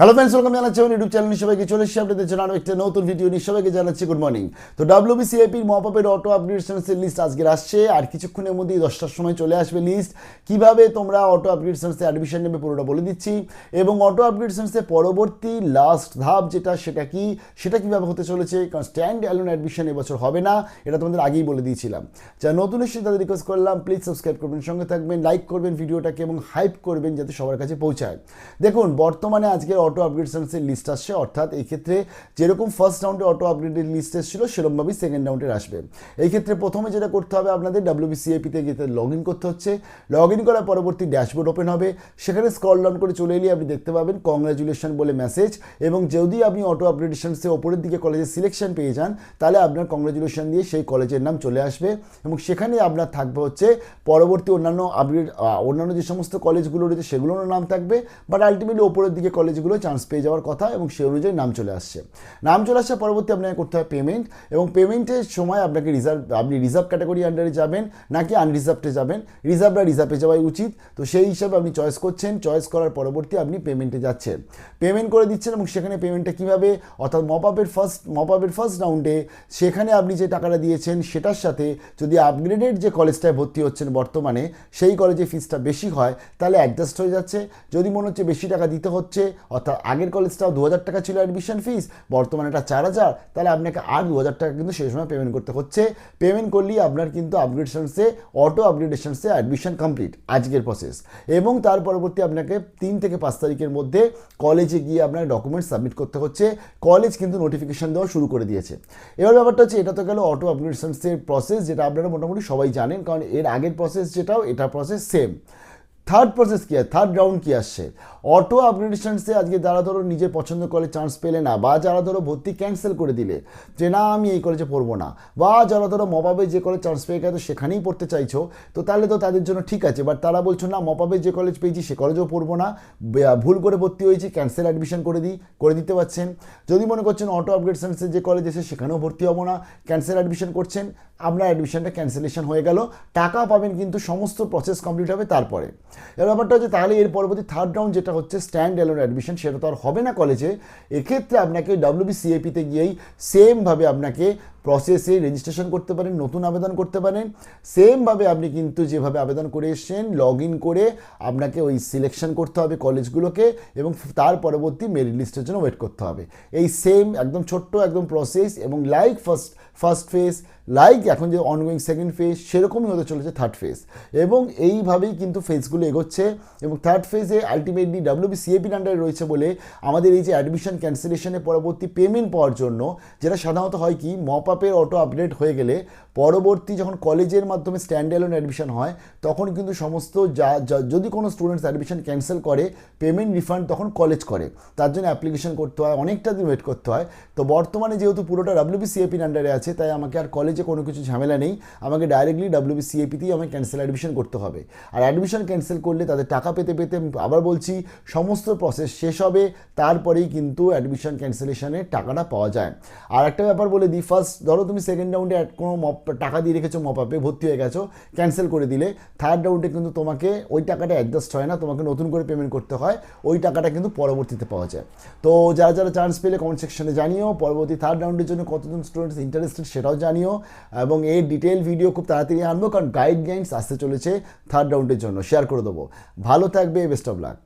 Hello friends, welcome জানাচ্ছি আমার YouTube channel সবাইকে। চলে এসেছি আপনাদের জন্য আরও একটা নতুন ভিডিও নিয়ে। সবাইকে জানাচ্ছি গুড মর্নিং। তো WBCIPর মপআপের অটো আপগ্রেডেশনসের লিস্ট আজকে আসছে, আর কিছুক্ষণের মধ্যেই 10টার সময় চলে আসবে লিস্ট। কিভাবে তোমরা অটো আপগ্রেডেশনসে অ্যাডমিশন নেবে পুরোটা বলে দিচ্ছি, এবং অটো আপগ্রেডেশনসে পরবর্তী লাস্ট ধাপ সেটা কীভাবে হতে চলেছে। কারণ স্ট্যান্ড অ্যালোন অ্যাডমিশন এবছর হবে না, এটা তোমাদের আগেই বলে দিয়েছিলাম। যারা নতুন এসে তাদের রিকোয়েস্ট করলাম প্লিজ সাবস্ক্রাইব করবেন, সঙ্গে থাকবেন, লাইক করবেন ভিডিওটাকে এবং হাইপ করবেন যাতে সবার কাছে পৌঁছায়। দেখুন, বর্তমানে আজকে অটো আপগ্রেডেশনসের লিস্ট আসছে, অর্থাৎ এই ক্ষেত্রে যেরকম ফার্স্ট রাউন্ডে অটো আপগ্রেডের লিস্ট এসেছিল সেরকমভাবেই সেকেন্ড রাউন্ডের আসবে। এই ক্ষেত্রে প্রথমে যেটা করতে হবে আপনাদের WBCIPতে গিয়ে লগ ইন করতে হচ্ছে। লগ ইন করার পরবর্তী ড্যাশবোর্ড ওপেন হবে, সেখানে স্ক্রল ডাউন করে চলে এলে আপনি দেখতে পাবেন কংগ্রাচুলেশন বলে মেসেজ। এবং যদি আপনি অটো আপগ্রেডেশনসে ওপরের দিকে কলেজের সিলেকশন পেয়ে যান তাহলে আপনার কংগ্রাচুলেশন দিয়ে সেই কলেজের নাম চলে আসবে, এবং সেখানে আপনার থাকবে হচ্ছে পরবর্তী অন্যান্য যে সমস্ত কলেজগুলো রয়েছে সেগুলোরও নাম থাকবে, বাট আলটিমেটলি ওপরের দিকে কলেজগুলো চান্স পেয়ে যাওয়ার কথা, এবং সেই অনুযায়ী নাম চলে আসছে। পরবর্তী আপনাকে করতে হবে পেমেন্ট, এবং পেমেন্টের সময় আপনি রিজার্ভ ক্যাটাগরি আন্ডারে যাবেন নাকি আনরিজার্ভে যাবেন। রিজার্ভে যাওয়াই উচিত, তো সেই হিসাবে আপনি চয়েস করছেন। চয়েস করার পরবর্তী আপনি পেমেন্টে যাচ্ছেন, পেমেন্ট করে দিচ্ছেন। এবং সেখানে পেমেন্টটা কীভাবে, অর্থাৎ মপআপের ফার্স্ট রাউন্ডে সেখানে আপনি যে টাকাটা দিয়েছেন সেটার সাথে যদি আপগ্রেডেড যে কলেজটায় ভর্তি হচ্ছেন বর্তমানে সেই কলেজে ফিসটা বেশি হয় তাহলে অ্যাডজাস্ট হয়ে যাচ্ছে। যদি মনে হচ্ছে বেশি টাকা দিতে হচ্ছে, অর্থাৎ আগের কলেজটাও 2000 টাকা ছিল অ্যাডমিশন ফিস, বর্তমানে এটা 4000, তাহলে আপনাকে আর 2000 টাকা কিন্তু সেই সময় পেমেন্ট করতে হচ্ছে। পেমেন্ট করলেই আপনার কিন্তু অটো আপগ্রেডেশনসে অ্যাডমিশন কমপ্লিট আজকের প্রসেস। এবং তার পরবর্তী আপনাকে 3 থেকে 5 তারিখের মধ্যে কলেজে গিয়ে আপনার ডকুমেন্টস সাবমিট করতে হচ্ছে। কলেজ কিন্তু নোটিফিকেশন দেওয়া শুরু করে দিয়েছে। এবার ব্যাপারটা হচ্ছে, এটা তো গেল অটো আপগ্রেডেশনসের প্রসেস, যেটা আপনারা মোটামুটি সবাই জানেন, কারণ এর আগের প্রসেস যেটাও এটা প্রসেস সেম। থার্ড প্রসেস কী আছে, থার্ড রাউন্ড কী আসছে? অটো আপগ্রেডেশনসে আজকে যারা ধরো নিজের পছন্দ কলেজ চান্স পেলে না, বা যারা ধরো ভর্তি ক্যান্সেল করে দিলে যে না আমি এই কলেজে পড়বো না, বা যারা ধরো মপআপে যে কলেজ চান্স পেয়ে গেছো সেখানেই পড়তে চাইছো, তো তাহলে তো তাদের জন্য ঠিক আছে। বাট তারা বলছো না, মপআপে যে কলেজ পেয়েছি সে কলেজেও পড়বো না, ভুল করে ভর্তি হয়েছি, ক্যান্সেল অ্যাডমিশন করে দিতে পারছেন। যদি মনে করছেন অটো আপগ্রেডেশনসে যে কলেজ এসে সেখানেও ভর্তি হবো না, ক্যান্সেল অ্যাডমিশন করছেন, আপনার অ্যাডমিশনটা ক্যান্সেলেশন হয়ে গেল, টাকা পাবেন কিন্তু সমস্ত প্রসেস কমপ্লিট হবে তারপরে। এর ব্যাপারটা হচ্ছে, তাহলে এর পরবর্তী থার্ড রাউন্ড যেটা হচ্ছে স্ট্যান্ড অ্যালোন অ্যাডমিশন, সেটা তো আর হবে না কলেজে। এক্ষেত্রে আপনাকে WBCIPতে গিয়েই সেমভাবে আপনাকে প্রসেসে রেজিস্ট্রেশন করতে পারেন, নতুন আবেদন করতে পারেন। সেমভাবে আপনি কিন্তু যেভাবে আবেদন করে এসছেন লগ ইন করে আপনাকে ওই সিলেকশন করতে হবে কলেজগুলোকে, এবং তার পরবর্তী মেরিট লিস্টের জন্য ওয়েট করতে হবে। এই সেম একদম ছোট্ট একদম প্রসেস, এবং লাইক ফার্স্ট ফেজ, লাইক এখন যে অনগোয়িং সেকেন্ড ফেজ, সেরকমই হতে চলেছে থার্ড ফেজ। এবং এইভাবেই কিন্তু ফেজগুলো এগোচ্ছে। এবং থার্ড ফেজে আলটিমেটলি WBCIPর আন্ডারে রয়েছে বলে আমাদের এই যে অ্যাডমিশন ক্যান্সেলেশনের পরবর্তী পেমেন্ট পাওয়ার জন্য, যেটা সাধারণত হয় কি, মপআপের অটো আপডেট হয়ে গেলে পরবর্তী যখন কলেজের মাধ্যমে স্ট্যান্ড অ্যালোন অ্যাডমিশন হয় তখন কিন্তু সমস্ত যদি কোনো স্টুডেন্টস অ্যাডমিশন ক্যান্সেল করে পেমেন্ট রিফান্ড তখন কলেজ করে, তার জন্য অ্যাপ্লিকেশন করতে হয়, অনেকটা দিন ওয়েট করতে হয়। তো বর্তমানে যেহেতু পুরোটা WBCIPর আন্ডারে আছে, তাই আমাকে আর কলেজে কোনো কিছু ঝামেলা নেই, আমাকে ডাইরেক্টলি WBCIPতেই আমাকে ক্যান্সেল অ্যাডমিশন করতে হবে। আর অ্যাডমিশন ক্যান্সেল করলে তাদের টাকা পেতে আবার বলছি সমস্ত প্রসেস শেষ হবে, তারপরেই কিন্তু অ্যাডমিশন ক্যান্সেলেশনের টাকাটা পাওয়া যায়। আর একটা ব্যাপার বলে দিই, ফার্স্ট ধরো তুমি সেকেন্ড রাউন্ডে কোনো টাকা দিয়ে রেখেছো, মপআপে ভর্তি হয়ে গেছো, ক্যান্সেল করে দিলে, থার্ড রাউন্ডে কিন্তু তোমাকে ওই টাকাটা অ্যাডজাস্ট হয় না, তোমাকে নতুন করে পেমেন্ট করতে হয়, ওই টাকাটা কিন্তু পরবর্তীতে পাওয়া যায়। তো যারা চান্স পেলে কমেন্ট সেকশনে জানিও, পরবর্তী থার্ড রাউন্ডের জন্য কতজন স্টুডেন্টস ইন্টারেস্টেড সেটাও জানিও, এবং এই ডিটেল ভিডিও খুব তাড়াতাড়ি আনবো, কারণ গাইডলাইন্স আসতে চলেছে থার্ড রাউন্ডের জন্য, শেয়ার করে দেবো। ভালো থাকবে, বেস্ট অফ লাক।